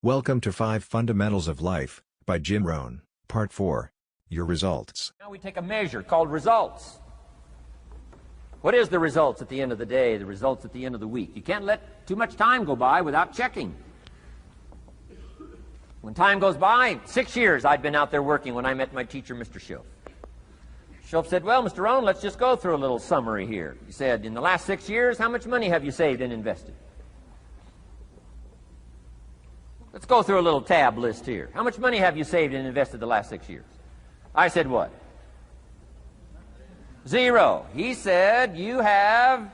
Welcome to 5 Fundamentals of Life, by Jim Rohn, Part 4. Your results. Now we take a measure called results. What is the results at the end of the day, the results at the end of the week? You can't let too much time go by without checking. When time goes by, 6 years I'd been out there working when I met my teacher, Mr. Shoaff. Shoaff said, well, Mr. Rohn, let's just go through a little summary here. He said, in the last 6 years, how much money have you saved and invested? Let's go through a little tab list here. How much money have you saved and invested the last 6 years? I said what? 0. He said, you have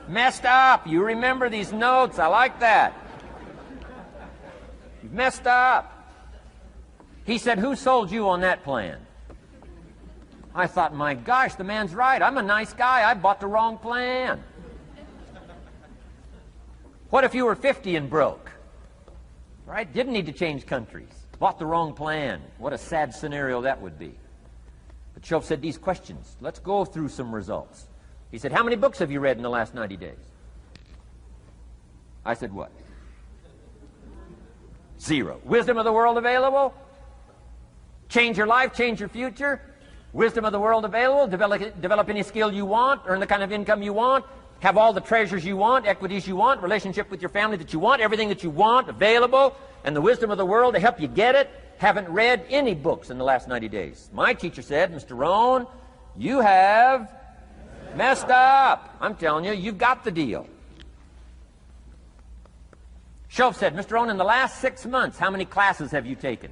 messed up. You remember these notes. I like that. You've messed up. He said, who sold you on that plan? I thought, my gosh, the man's right. I'm a nice guy. I bought the wrong plan. What if you were 50 and broke? Right? Didn't need to change countries. Bought the wrong plan. What a sad scenario that would be. But Shoaff said these questions. Let's go through some results. He said, how many books have you read in the last 90 days? I said, what? 0. Wisdom of the world available? Change your life, change your future? Wisdom of the world available? Develop any skill you want? Earn the kind of income you want? Have all the treasures you want, equities you want, relationship with your family that you want, everything that you want available, and the wisdom of the world to help you get it? Haven't read any books in the last 90 days. My teacher said, Mr. Rohn, you have messed up. I'm telling you, you've got the deal. Shoaff said, Mr. Rohn, in the last 6 months, how many classes have you taken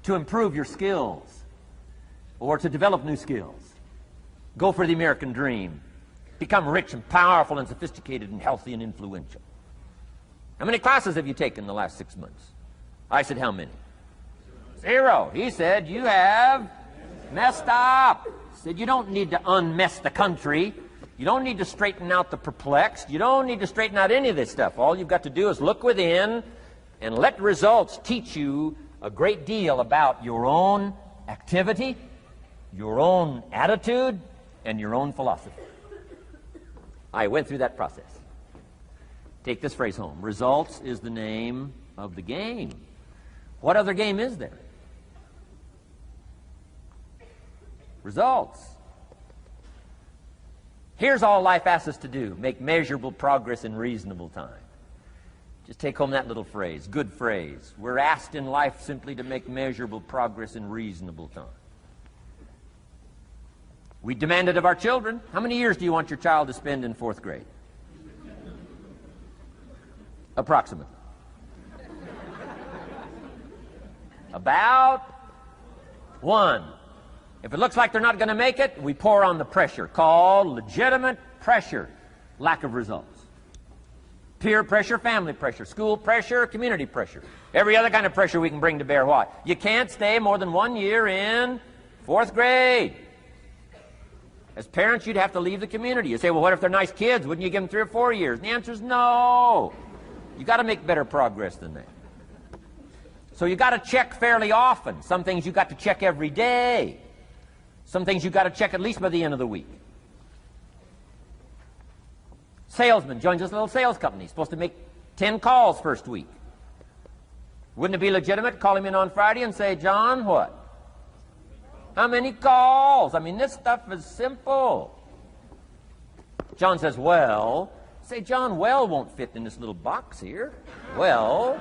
to improve your skills or to develop new skills? Go for the American dream. Become rich and powerful and sophisticated and healthy and influential. How many classes have you taken in the last 6 months? I said, how many? 0. He said, you have messed up. He said, you don't need to unmess the country. You don't need to straighten out the perplexed. You don't need to straighten out any of this stuff. All you've got to do is look within and let results teach you a great deal about your own activity, your own attitude, and your own philosophy. I went through that process. Take this phrase home. Results is the name of the game. What other game is there? Results. Here's all life asks us to do. Make measurable progress in reasonable time. Just take home that little phrase. Good phrase. We're asked in life simply to make measurable progress in reasonable time. We demand it of our children. How many years do you want your child to spend in 4th grade? Approximately. About 1. If it looks like they're not going to make it, we pour on the pressure, called legitimate pressure, lack of results. Peer pressure, family pressure, school pressure, community pressure. Every other kind of pressure we can bring to bear what? You can't stay more than 1 year in 4th grade. As parents, you'd have to leave the community. You say, well, what if they're nice kids? Wouldn't you give them 3 or 4 years? And the answer is no. You've got to make better progress than that. So you've got to check fairly often. Some things you've got to check every day. Some things you've got to check at least by the end of the week. Salesman joins this little sales company. He's supposed to make 10 calls first week. Wouldn't it be legitimate to call him in on Friday and say, John, what? How many calls? I mean, this stuff is simple. John says, well. Say, John, well won't fit in this little box here. Well.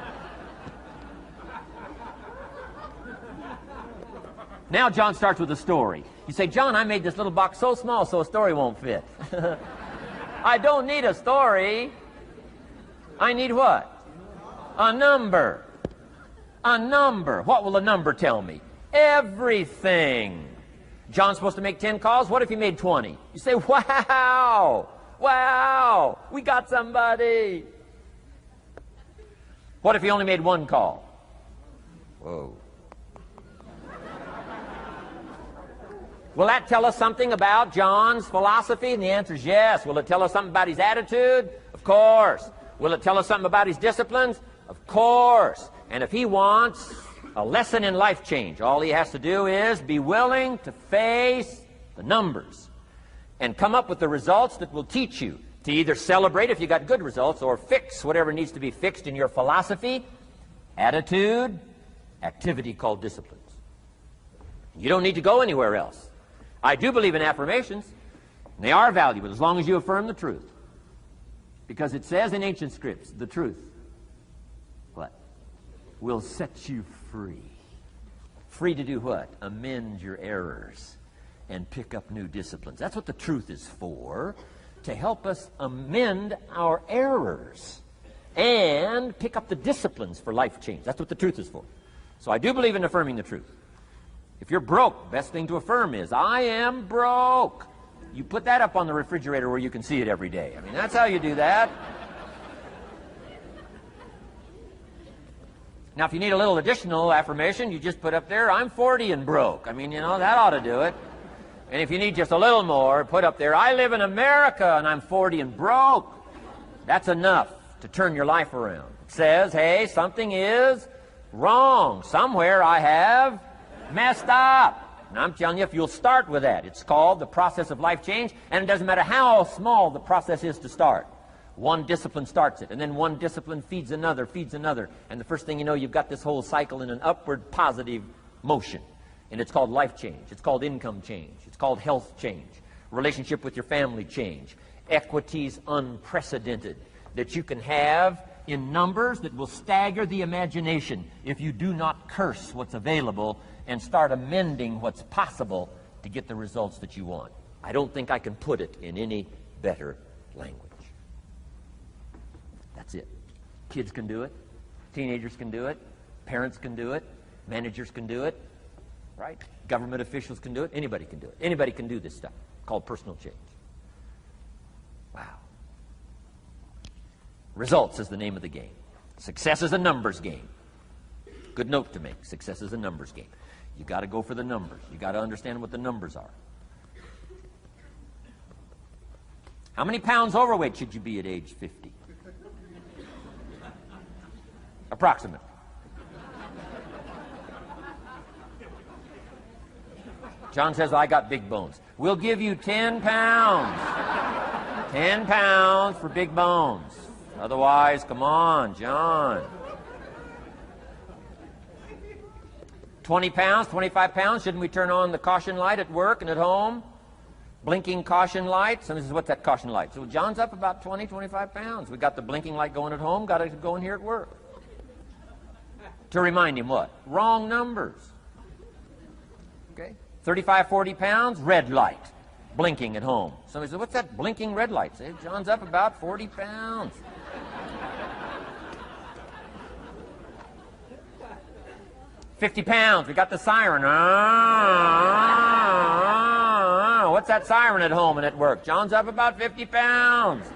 Now John starts with a story. You say, John, I made this little box so small so a story won't fit. I don't need a story. I need what? A number. A number. What will a number tell me? Everything. John's supposed to make 10 calls. What if he made 20? You say, wow, wow, we got somebody. What if he only made 1 call? Whoa. Will that tell us something about John's philosophy? And the answer is yes. Will it tell us something about his attitude? Of course. Will it tell us something about his disciplines? Of course. And if he wants a lesson in life change, all he has to do is be willing to face the numbers and come up with the results that will teach you to either celebrate if you got good results or fix whatever needs to be fixed in your philosophy attitude, activity called disciplines. You don't need to go anywhere else. I do believe in affirmations. And they are valuable as long as you affirm the truth. Because it says in ancient scripts, the truth, what? Will set you free. Free to do what? Amend your errors and pick up new disciplines. That's what the truth is for, to help us amend our errors and pick up the disciplines for life change. That's what the truth is for. So I do believe in affirming the truth. If you're broke, best thing to affirm is, I am broke. You put that up on the refrigerator where you can see it every day. I mean, that's how you do that. Now, if you need a little additional affirmation, you just put up there, I'm 40 and broke. I mean, you know, that ought to do it. And if you need just a little more, put up there, I live in America and I'm 40 and broke. That's enough to turn your life around. It says, hey, something is wrong. Somewhere I have messed up. And I'm telling you, if you'll start with that, it's called the process of life change, and it doesn't matter how small the process is to start. One discipline starts it, and then one discipline feeds another, and the first thing you know, you've got this whole cycle in an upward positive motion. And it's called life change. It's called income change. It's called health change. Relationship with your family change. Equities unprecedented that you can have in numbers that will stagger the imagination if you do not curse what's available and start amending what's possible to get the results that you want. I don't think I can put it in any better language. That's it. Kids can do it. Teenagers can do it. Parents can do it. Managers can do it. Right? Government officials can do it. Anybody can do it. Anybody can do this stuff called personal change. Wow. Results is the name of the game. Success is a numbers game. Good note to make. Success is a numbers game. You got to go for the numbers. You got to understand what the numbers are. How many pounds overweight should you be at age 50? Approximately. John says, I got big bones. We'll give you 10 pounds. 10 pounds for big bones. Otherwise, come on, John. 20 pounds, 25 pounds. Shouldn't we turn on the caution light at work and at home? Blinking caution light. Somebody says, what's that caution light? So John's up about 20, 25 pounds. We got the blinking light going at home, got it going here at work. To remind him what? Wrong numbers. Okay? 35, 40 pounds, red light. Blinking at home. Somebody says, what's that blinking red light? Say, John's up about 40 pounds. $50 pounds. We got the siren. What's that siren at home and at work? John's up about 50 pounds.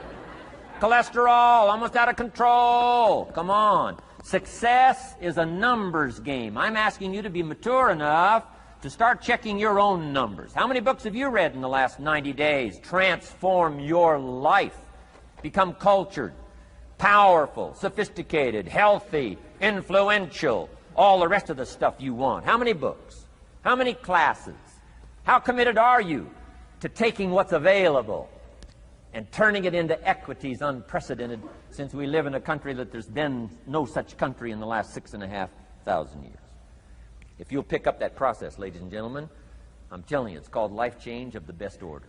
Cholesterol, almost out of control. Come on. Success is a numbers game. I'm asking you to be mature enough to start checking your own numbers. How many books have you read in the last 90 days? Transform your life. Become cultured, powerful, sophisticated, healthy, influential, all the rest of the stuff you want. How many books? How many classes? How committed are you to taking what's available and turning it into equities unprecedented, since we live in a country that there's been no such country in the last 6,500 years? If you'll pick up that process, ladies and gentlemen, I'm telling you, it's called life change of the best order.